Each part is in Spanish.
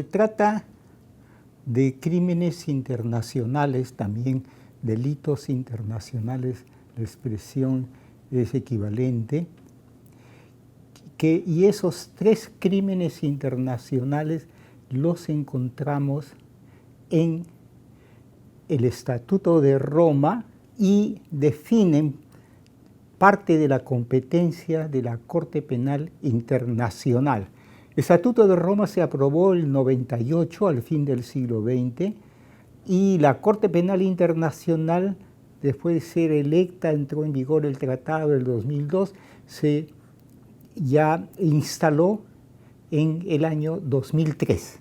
se trata de crímenes internacionales, también delitos internacionales, la expresión es equivalente, y esos 3 crímenes internacionales los encontramos en el Estatuto de Roma y definen parte de la competencia de la Corte Penal Internacional. El Estatuto de Roma se aprobó en el 98, al fin del siglo XX, y la Corte Penal Internacional, después de ser electa, entró en vigor el tratado del 2002, se ya instaló en el año 2003.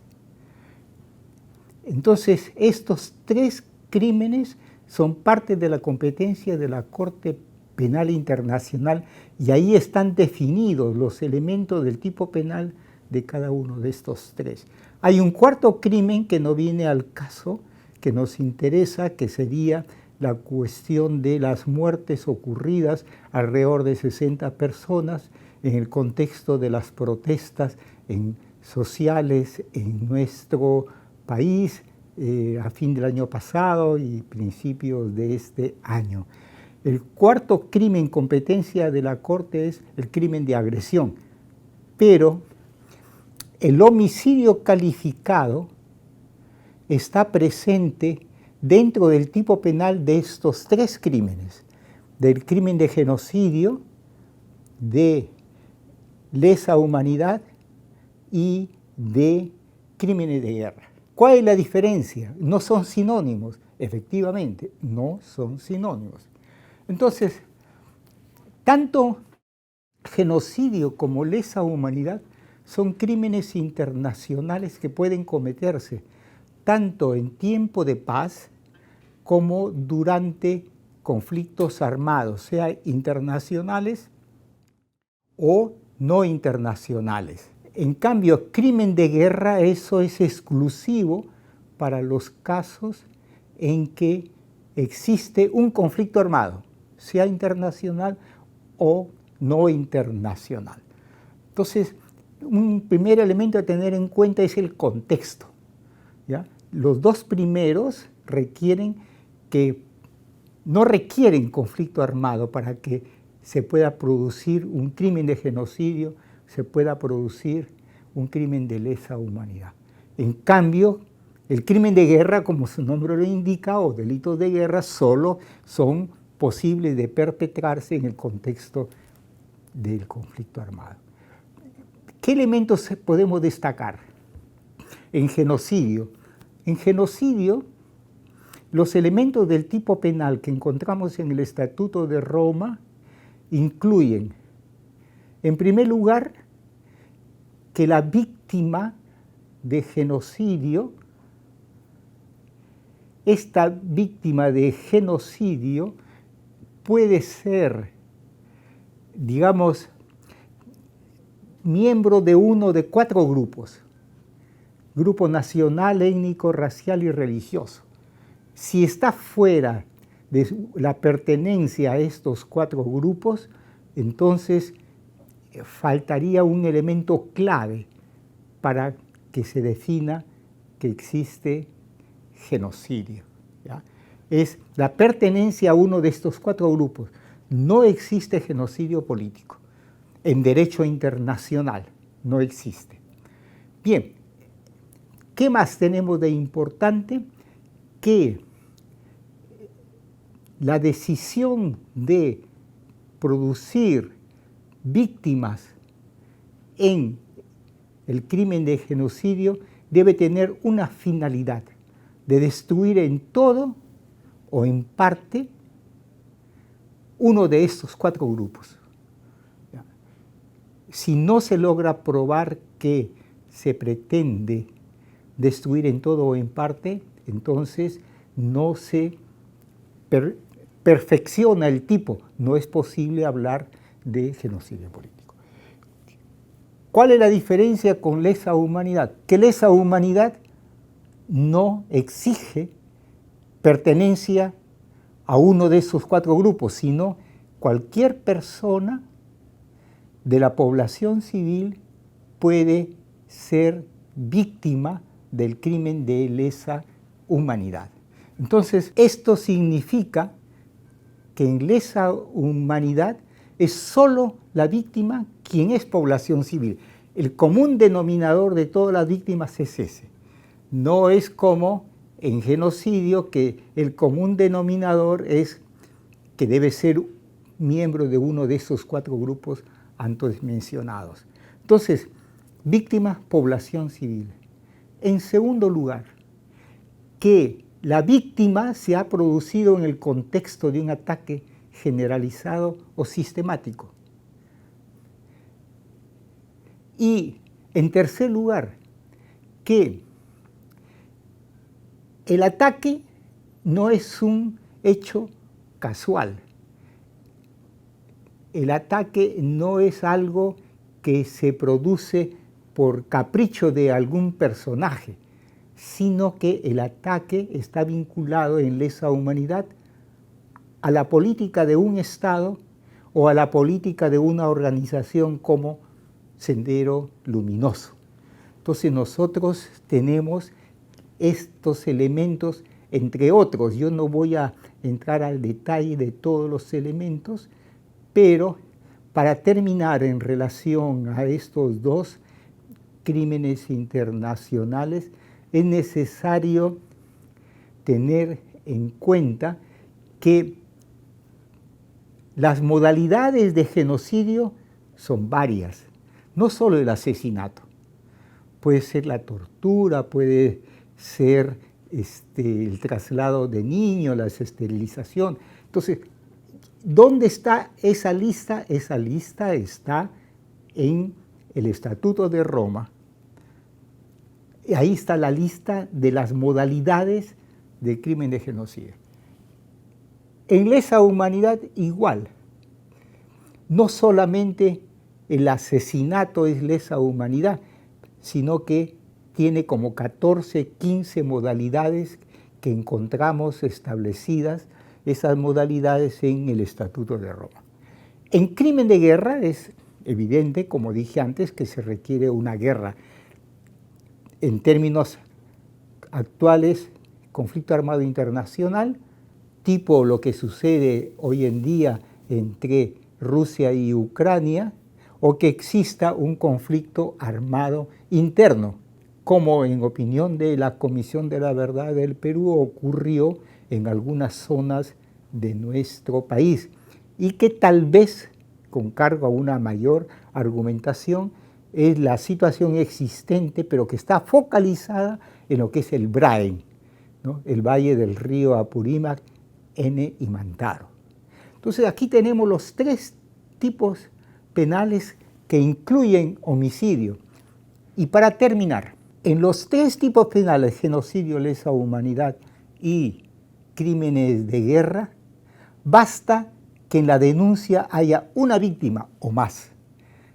Entonces, estos 3 crímenes son parte de la competencia de la Corte Penal Internacional y ahí están definidos los elementos del tipo penal de cada uno de estos 3. Hay un cuarto crimen que no viene al caso, que nos interesa, que sería la cuestión de las muertes ocurridas alrededor de 60 personas en el contexto de las protestas sociales en nuestro país a fin del año pasado y principios de este año. El cuarto crimen competencia de la Corte es el crimen de agresión, pero el homicidio calificado está presente dentro del tipo penal de estos 3 crímenes, del crimen de genocidio, de lesa humanidad y de crímenes de guerra. ¿Cuál es la diferencia? No son sinónimos, efectivamente, no son sinónimos. Entonces, tanto genocidio como lesa humanidad son crímenes internacionales que pueden cometerse tanto en tiempo de paz como durante conflictos armados, sea internacionales o no internacionales. En cambio, crimen de guerra, eso es exclusivo para los casos en que existe un conflicto armado, sea internacional o no internacional. Entonces, un primer elemento a tener en cuenta es el contexto, ¿ya? Los 2 primeros no requieren conflicto armado para que se pueda producir un crimen de genocidio, se pueda producir un crimen de lesa humanidad. En cambio, el crimen de guerra, como su nombre lo indica, o delitos de guerra, solo son posibles de perpetrarse en el contexto del conflicto armado. ¿Qué elementos podemos destacar? En genocidio, los elementos del tipo penal que encontramos en el Estatuto de Roma incluyen, en primer lugar, que la víctima de genocidio, esta víctima de genocidio puede ser, digamos, miembro de uno de 4 grupos: grupo nacional, étnico, racial y religioso. Si está fuera de la pertenencia a estos 4 grupos, entonces faltaría un elemento clave para que se defina que existe genocidio, ¿ya? Es la pertenencia a uno de estos 4 grupos. No existe genocidio político. En derecho internacional no existe. Bien, ¿qué más tenemos de importante? Que la decisión de producir víctimas en el crimen de genocidio debe tener una finalidad de destruir en todo o en parte uno de estos 4 grupos. Si no se logra probar que se pretende destruir en todo o en parte, entonces no se perfecciona el tipo. No es posible hablar de genocidio político. ¿Cuál es la diferencia con lesa humanidad? Que lesa humanidad no exige pertenencia a uno de esos 4 grupos, sino cualquier persona de la población civil puede ser víctima del crimen de lesa humanidad. Entonces, esto significa que en lesa humanidad es solo la víctima quien es población civil. El común denominador de todas las víctimas es ese. No es como en genocidio, que el común denominador es que debe ser miembro de uno de esos 4 grupos antes mencionados. Entonces, víctima, población civil. En segundo lugar, que la víctima se ha producido en el contexto de un ataque generalizado o sistemático. Y en tercer lugar, que el ataque no es un hecho casual. El ataque no es algo que se produce por capricho de algún personaje, sino que el ataque está vinculado en lesa humanidad a la política de un Estado o a la política de una organización como Sendero Luminoso. Entonces nosotros tenemos estos elementos, entre otros. Yo no voy a entrar al detalle de todos los elementos, pero para terminar en relación a estos 2 crímenes internacionales, es necesario tener en cuenta que las modalidades de genocidio son varias, no solo el asesinato. Puede ser la tortura, puede ser el traslado de niños, la esterilización. Entonces, ¿dónde está esa lista? Esa lista está en el Estatuto de Roma. Ahí está la lista de las modalidades del crimen de genocidio. En lesa humanidad igual. No solamente el asesinato es lesa humanidad, sino que tiene como 14, 15 modalidades que encontramos establecidas, esas modalidades en el Estatuto de Roma. En crimen de guerra es evidente, como dije antes, que se requiere una guerra. En términos actuales, conflicto armado internacional, tipo lo que sucede hoy en día entre Rusia y Ucrania, o que exista un conflicto armado interno, como en opinión de la Comisión de la Verdad del Perú ocurrió en algunas zonas de nuestro país, y que tal vez, con cargo a una mayor argumentación, es la situación existente, pero que está focalizada en lo que es el Brain, ¿no? El valle del río Apurímac, N y Mantaro. Entonces aquí tenemos los 3 tipos penales que incluyen homicidio. Y para terminar, en los 3 tipos penales, genocidio, lesa humanidad y crímenes de guerra, basta que en la denuncia haya una víctima o más.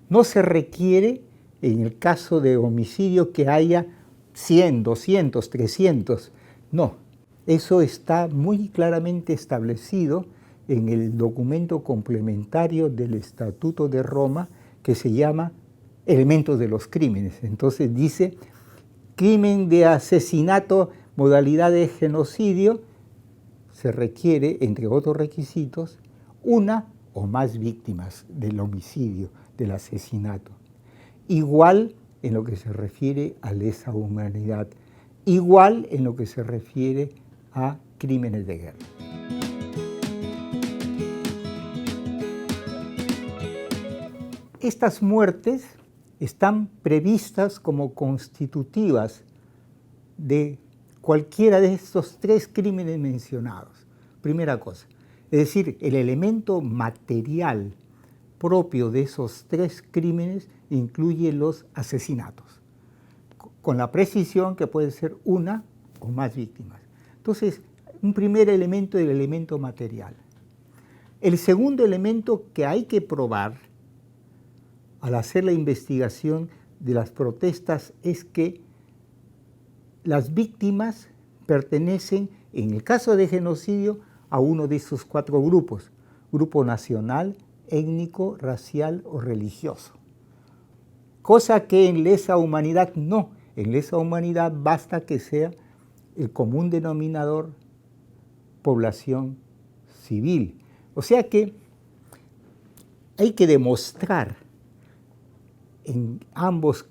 No se requiere, en el caso de homicidio, que haya 100, 200, 300. No, eso está muy claramente establecido en el documento complementario del Estatuto de Roma, que se llama Elementos de los Crímenes. Entonces dice, crimen de asesinato, modalidad de genocidio, se requiere, entre otros requisitos, una o más víctimas del homicidio, del asesinato. Igual en lo que se refiere a lesa humanidad, igual en lo que se refiere a crímenes de guerra. Estas muertes están previstas como constitutivas de cualquiera de estos 3 crímenes mencionados. Primera cosa, es decir, el elemento material propio de esos 3 crímenes incluye los asesinatos, con la precisión que puede ser una o más víctimas. Entonces, un primer elemento es el elemento material. El segundo elemento que hay que probar al hacer la investigación de las protestas es que las víctimas pertenecen, en el caso de genocidio, a uno de esos 4 grupos: grupo nacional, étnico, racial o religioso. Cosa que en lesa humanidad no. En lesa humanidad basta que sea el común denominador población civil. O sea que hay que demostrar en ambos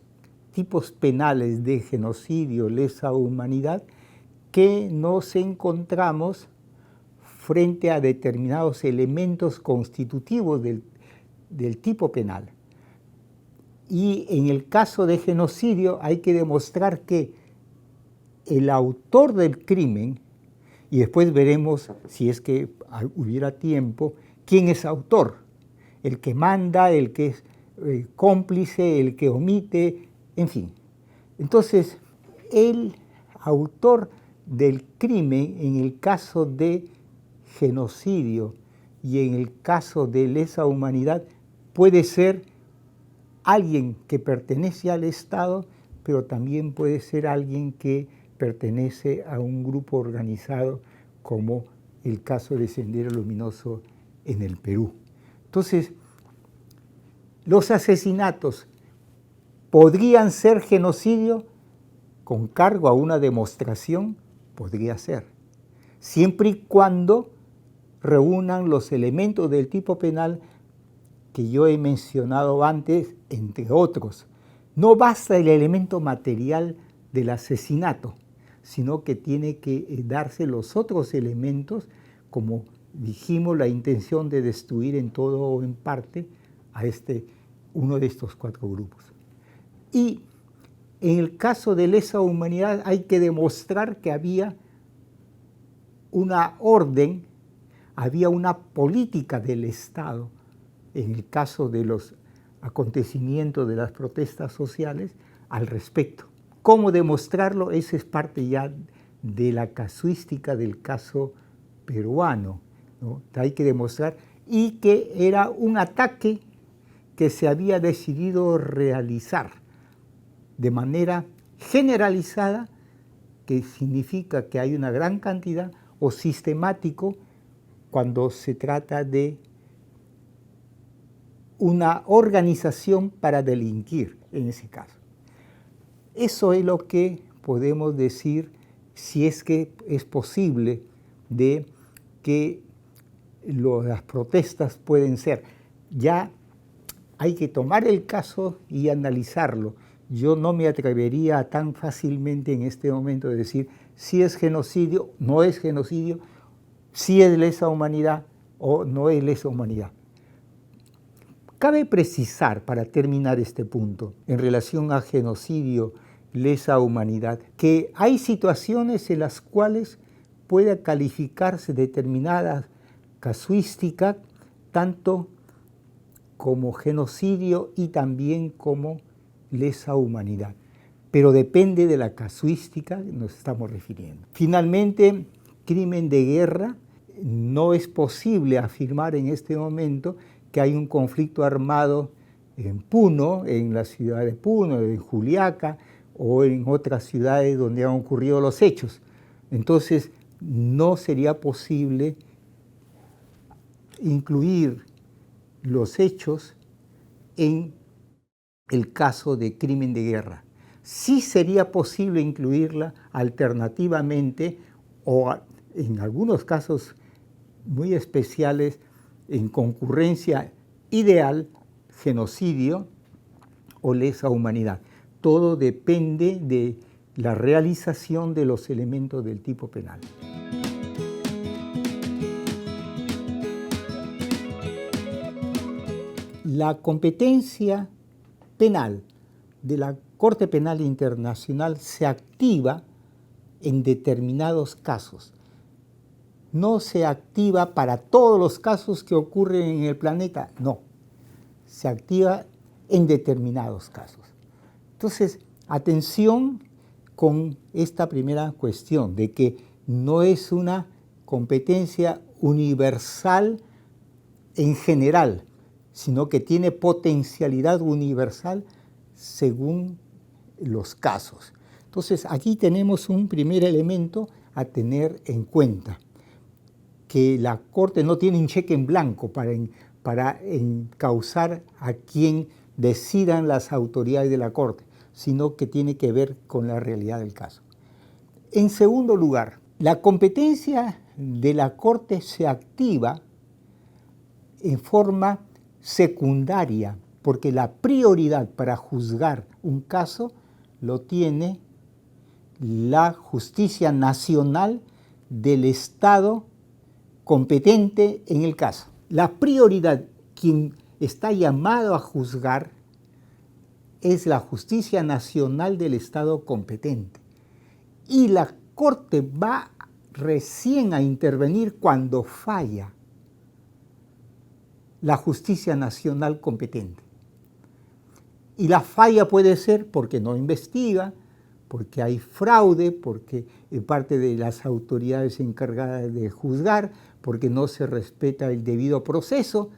tipos penales de genocidio, lesa humanidad, que nos encontramos frente a determinados elementos constitutivos del tipo penal. Y en el caso de genocidio hay que demostrar que el autor del crimen, y después veremos, si es que hubiera tiempo, quién es autor, el que manda, el que es cómplice, el que omite, en fin. Entonces, el autor del crimen, en el caso de genocidio y en el caso de lesa humanidad, puede ser alguien que pertenece al Estado, pero también puede ser alguien que pertenece a un grupo organizado, como el caso de Sendero Luminoso en el Perú. Entonces, los asesinatos podrían ser genocidio con cargo a una demostración, podría ser, siempre y cuando reúnan los elementos del tipo penal que yo he mencionado antes, entre otros. No basta el elemento material del asesinato, sino que tiene que darse los otros elementos, como dijimos, la intención de destruir en todo o en parte a uno de estos 4 grupos. Y en el caso de lesa humanidad hay que demostrar que había una orden, había una política del Estado, en el caso de los acontecimientos de las protestas sociales, al respecto. ¿Cómo demostrarlo? Esa es parte ya de la casuística del caso peruano, ¿no? Hay que demostrar, y que era un ataque que se había decidido realizar de manera generalizada, que significa que hay una gran cantidad, o sistemático, cuando se trata de una organización para delinquir, en ese caso. Eso es lo que podemos decir, si es que es posible, de que las protestas pueden ser. Ya hay que tomar el caso y analizarlo. Yo no me atrevería tan fácilmente en este momento de decir si es genocidio, no es genocidio, si es lesa humanidad o no es lesa humanidad. Cabe precisar, para terminar este punto, en relación a genocidio, lesa humanidad, que hay situaciones en las cuales puede calificarse determinada casuística tanto como genocidio y también como lesa humanidad, pero depende de la casuística que nos estamos refiriendo. Finalmente, crimen de guerra, no es posible afirmar en este momento que hay un conflicto armado en Puno, en la ciudad de Puno, en Juliaca o en otras ciudades donde han ocurrido los hechos. Entonces, no sería posible incluir los hechos en el caso de crimen de guerra. Sí sería posible incluirla alternativamente o en algunos casos muy especiales en concurrencia ideal, genocidio o lesa humanidad. Todo depende de la realización de los elementos del tipo penal. La competencia penal de la Corte Penal Internacional se activa en determinados casos. No se activa para todos los casos que ocurren en el planeta, no. Se activa en determinados casos. Entonces, atención con esta primera cuestión de que no es una competencia universal en general, sino que tiene potencialidad universal según los casos. Entonces, aquí tenemos un primer elemento a tener en cuenta, que la Corte no tiene un cheque en blanco para encausar a quien decidan las autoridades de la Corte. sino que tiene que ver con la realidad del caso. En segundo lugar, la competencia de la Corte se activa en forma secundaria, porque la prioridad para juzgar un caso lo tiene la justicia nacional del Estado competente en el caso. La prioridad, quien está llamado a juzgar, es la justicia nacional del Estado competente. Y la Corte va recién a intervenir cuando falla la justicia nacional competente. Y la falla puede ser porque no investiga, porque hay fraude, porque parte de las autoridades encargadas de juzgar, porque no se respeta el debido proceso.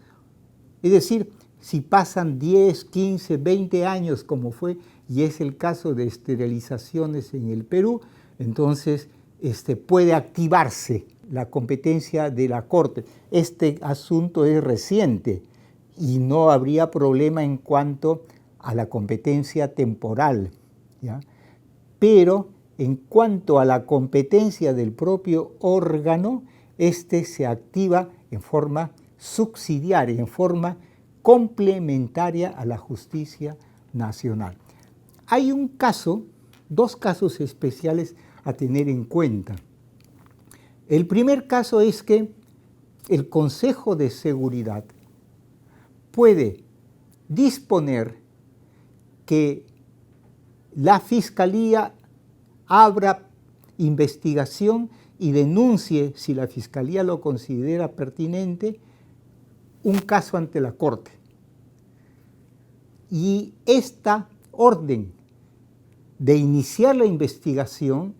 Es decir, si pasan 10, 15, 20 años, como fue, y es el caso de esterilizaciones en el Perú, entonces puede activarse la competencia de la Corte. Este asunto es reciente y no habría problema en cuanto a la competencia temporal, ¿ya? Pero en cuanto a la competencia del propio órgano, se activa en forma subsidiaria, en forma complementaria a la justicia nacional. Hay un caso, dos casos especiales a tener en cuenta. El primer caso es que el Consejo de Seguridad puede disponer que la Fiscalía abra investigación y denuncie, si la Fiscalía lo considera pertinente, un caso ante la Corte. Y esta orden de iniciar la investigación,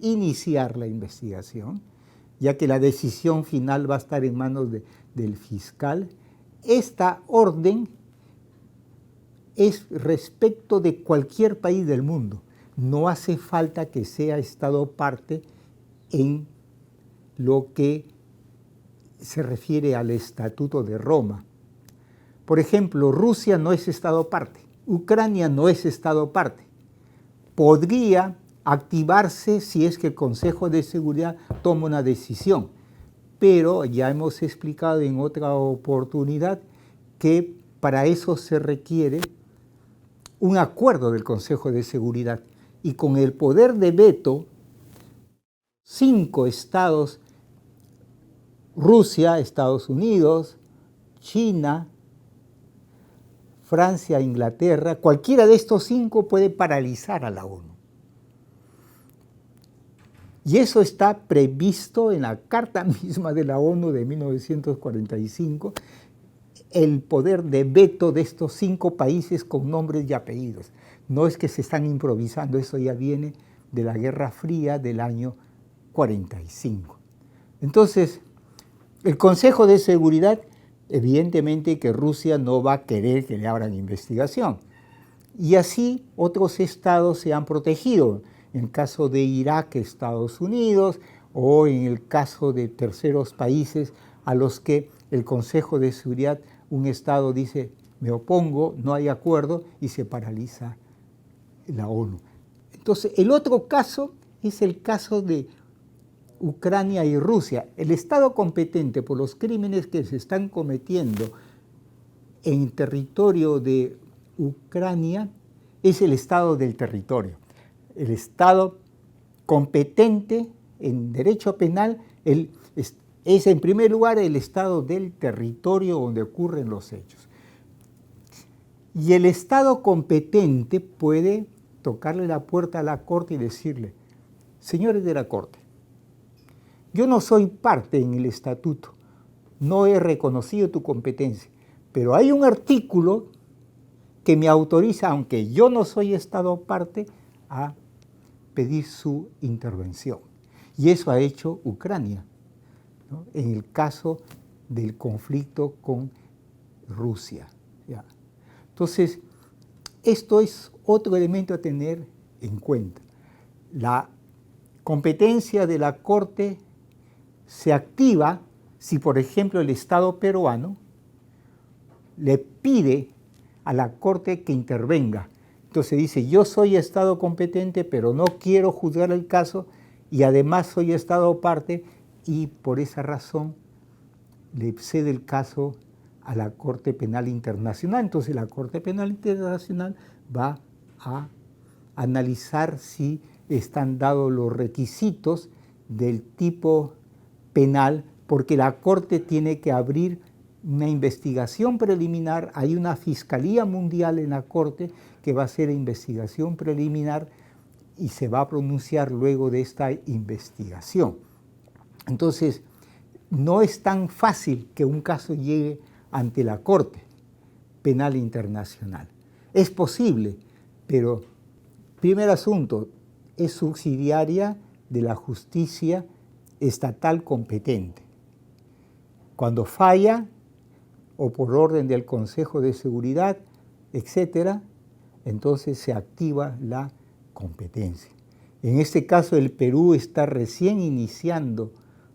ya que la decisión final va a estar en manos del fiscal, esta orden es respecto de cualquier país del mundo. No hace falta que sea Estado parte en lo que se refiere al Estatuto de Roma. Por ejemplo, Rusia no es Estado parte, Ucrania no es Estado parte. Podría activarse si es que el Consejo de Seguridad toma una decisión, pero ya hemos explicado en otra oportunidad que para eso se requiere un acuerdo del Consejo de Seguridad, y con el poder de veto, 5 estados, Rusia, Estados Unidos, China, Francia, Inglaterra, cualquiera de estos 5 puede paralizar a la ONU. Y eso está previsto en la Carta misma de la ONU de 1945, el poder de veto de estos 5 países con nombres y apellidos. No es que se están improvisando, eso ya viene de la Guerra Fría del año 45. Entonces, el Consejo de Seguridad, evidentemente que Rusia no va a querer que le abran investigación. Y así otros estados se han protegido. En el caso de Irak, Estados Unidos, o en el caso de terceros países a los que el Consejo de Seguridad, un estado dice, me opongo, no hay acuerdo, y se paraliza la ONU. Entonces, el otro caso es el caso de Ucrania y Rusia. El Estado competente por los crímenes que se están cometiendo en territorio de Ucrania es el Estado del territorio. El Estado competente en derecho penal es en primer lugar el Estado del territorio donde ocurren los hechos. Y el Estado competente puede tocarle la puerta a la Corte y decirle, señores de la Corte, yo no soy parte en el estatuto, no he reconocido tu competencia, pero hay un artículo que me autoriza, aunque yo no soy Estado parte, a pedir su intervención. Y eso ha hecho Ucrania, ¿no?, en el caso del conflicto con Rusia, ¿ya? Entonces, esto es otro elemento a tener en cuenta. La competencia de la Corte se activa si, por ejemplo, el Estado peruano le pide a la Corte que intervenga. Entonces dice, yo soy Estado competente, pero no quiero juzgar el caso y además soy Estado parte y por esa razón le cede el caso a la Corte Penal Internacional. Entonces la Corte Penal Internacional va a analizar si están dados los requisitos del tipo penal, porque la Corte tiene que abrir una investigación preliminar. Hay una Fiscalía Mundial en la Corte que va a hacer investigación preliminar y se va a pronunciar luego de esta investigación. Entonces, no es tan fácil que un caso llegue ante la Corte Penal Internacional. Es posible, pero, primer asunto, es subsidiaria de la justicia estatal competente. Cuando falla, o por orden del Consejo de Seguridad, etc., entonces se activa la competencia. En este caso, el Perú está recién iniciando,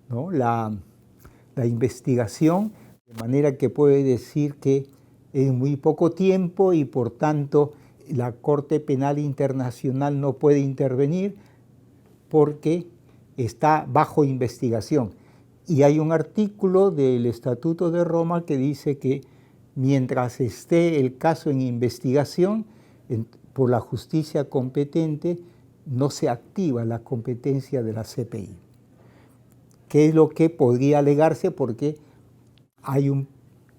¿no?, la investigación, de manera que puede decir que en muy poco tiempo y por tanto la Corte Penal Internacional no puede intervenir porque está bajo investigación. Y hay un artículo del Estatuto de Roma que dice que mientras esté el caso en investigación por la justicia competente, no se activa la competencia de la CPI. ¿Qué es lo que podría alegarse? Porque hay un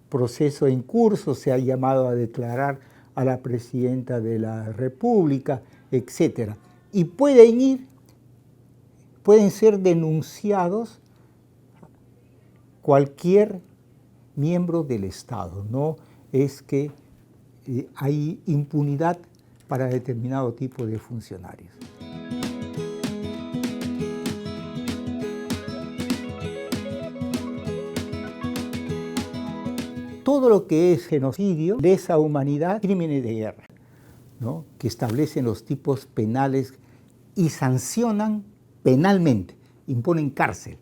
proceso en curso, se ha llamado a declarar a la Presidenta de la República, etc. Y pueden ser denunciados cualquier miembro del Estado. No es que hay impunidad para determinado tipo de funcionarios. Todo lo que es genocidio, lesa humanidad, crímenes de guerra, ¿no?, que establecen los tipos penales y sancionan penalmente, imponen cárcel,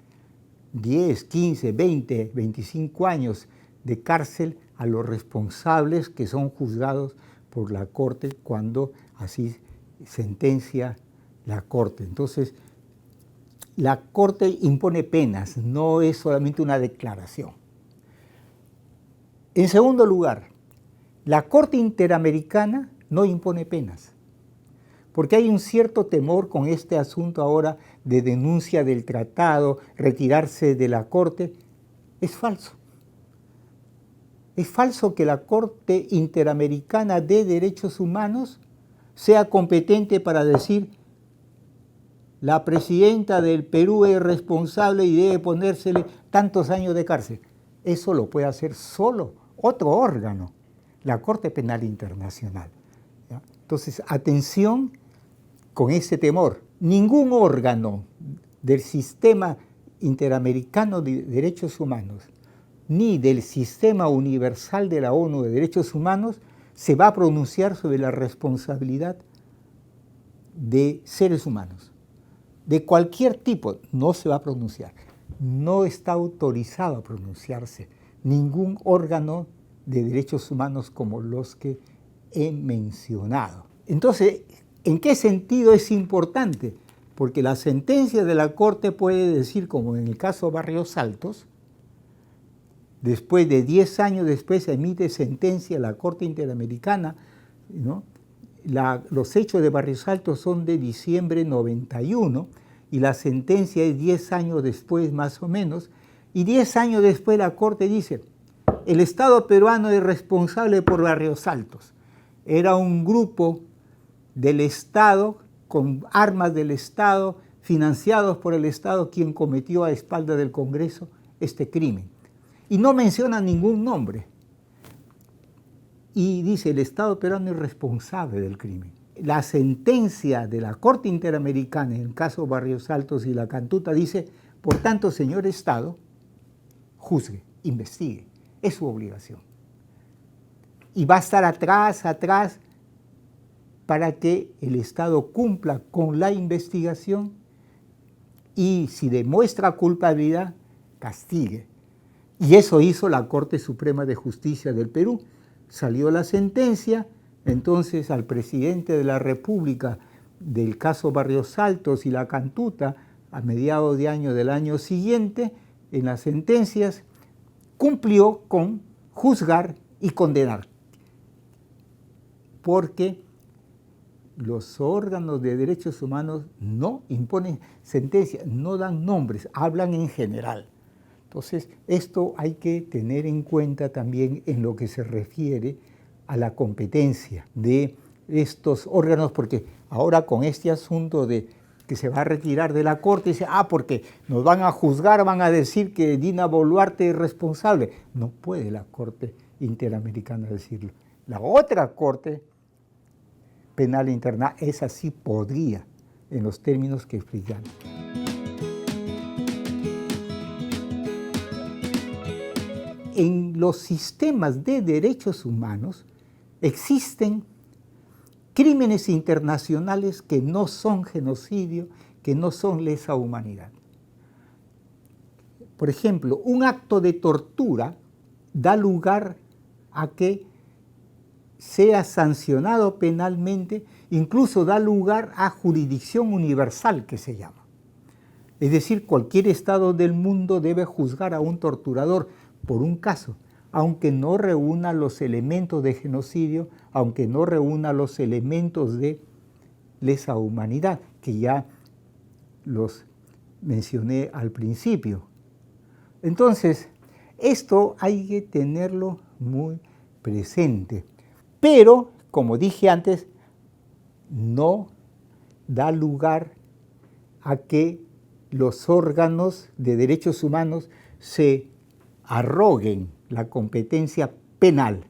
10, 15, 20, 25 años de cárcel a los responsables que son juzgados por la Corte cuando así sentencia la Corte. Entonces, la Corte impone penas, no es solamente una declaración. En segundo lugar, la Corte Interamericana no impone penas, porque hay un cierto temor con este asunto ahora de denuncia del tratado, retirarse de la Corte. Es falso. Es falso que la Corte Interamericana de Derechos Humanos sea competente para decir la presidenta del Perú es responsable y debe ponérsele tantos años de cárcel. Eso lo puede hacer solo otro órgano, la Corte Penal Internacional. ¿Ya? Entonces, atención con ese temor. Ningún órgano del sistema interamericano de derechos humanos, ni del sistema universal de la ONU de derechos humanos, se va a pronunciar sobre la responsabilidad de seres humanos. De cualquier tipo no se va a pronunciar. No está autorizado a pronunciarse ningún órgano de derechos humanos como los que he mencionado. Entonces, ¿en qué sentido es importante? Porque la sentencia de la Corte puede decir, como en el caso Barrios Altos, después de 10 años después se emite sentencia la Corte Interamericana, ¿no? Los hechos de Barrios Altos son de diciembre 91 y la sentencia es 10 años después más o menos, y 10 años después la Corte dice, el Estado peruano es responsable por Barrios Altos. Era un grupo del Estado, con armas del Estado, financiados por el Estado, quien cometió a espaldas del Congreso este crimen. Y no menciona ningún nombre. Y dice, el Estado peruano es responsable del crimen. La sentencia de la Corte Interamericana, en el caso Barrios Altos y La Cantuta, dice, por tanto, señor Estado, juzgue, investigue. Es su obligación. Y va a estar atrás, para que el Estado cumpla con la investigación y si demuestra culpabilidad, castigue. Y eso hizo la Corte Suprema de Justicia del Perú. Salió la sentencia, Entonces, al presidente de la República del caso Barrios Altos y La Cantuta, a mediados de año del año siguiente, en las sentencias, cumplió con juzgar y condenar, porque los órganos de derechos humanos no imponen sentencias, no dan nombres, hablan en general. Entonces, esto hay que tener en cuenta también en lo que se refiere a la competencia de estos órganos, porque ahora con este asunto de que se va a retirar de la Corte, dice, porque nos van a juzgar, van a decir que Dina Boluarte es responsable. No puede la Corte Interamericana decirlo. La otra Corte Penal Internacional, esa sí podría, en los términos que explican. En los sistemas de derechos humanos existen crímenes internacionales que no son genocidio, que no son lesa humanidad. Por ejemplo, un acto de tortura da lugar a que sea sancionado penalmente, incluso da lugar a jurisdicción universal, que se llama. Es decir, cualquier Estado del mundo debe juzgar a un torturador por un caso, aunque no reúna los elementos de genocidio, aunque no reúna los elementos de lesa humanidad, que ya los mencioné al principio. Entonces, esto hay que tenerlo muy presente. Pero, como dije antes, no da lugar a que los órganos de derechos humanos se arroguen la competencia penal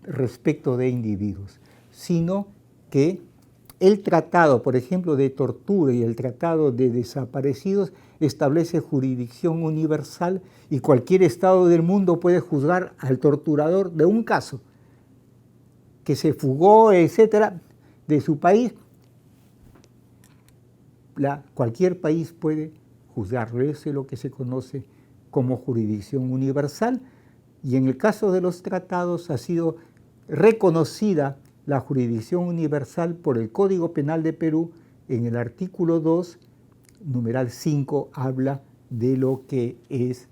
respecto de individuos, sino que el tratado, por ejemplo, de tortura y el tratado de desaparecidos establece jurisdicción universal y cualquier Estado del mundo puede juzgar al torturador de un caso que se fugó, etcétera, de su país. Cualquier país puede juzgarlo. Eso es lo que se conoce como jurisdicción universal, y en el caso de los tratados ha sido reconocida la jurisdicción universal por el Código Penal de Perú. En el artículo 2, numeral 5, habla de lo que es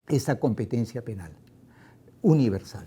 esa competencia penal universal.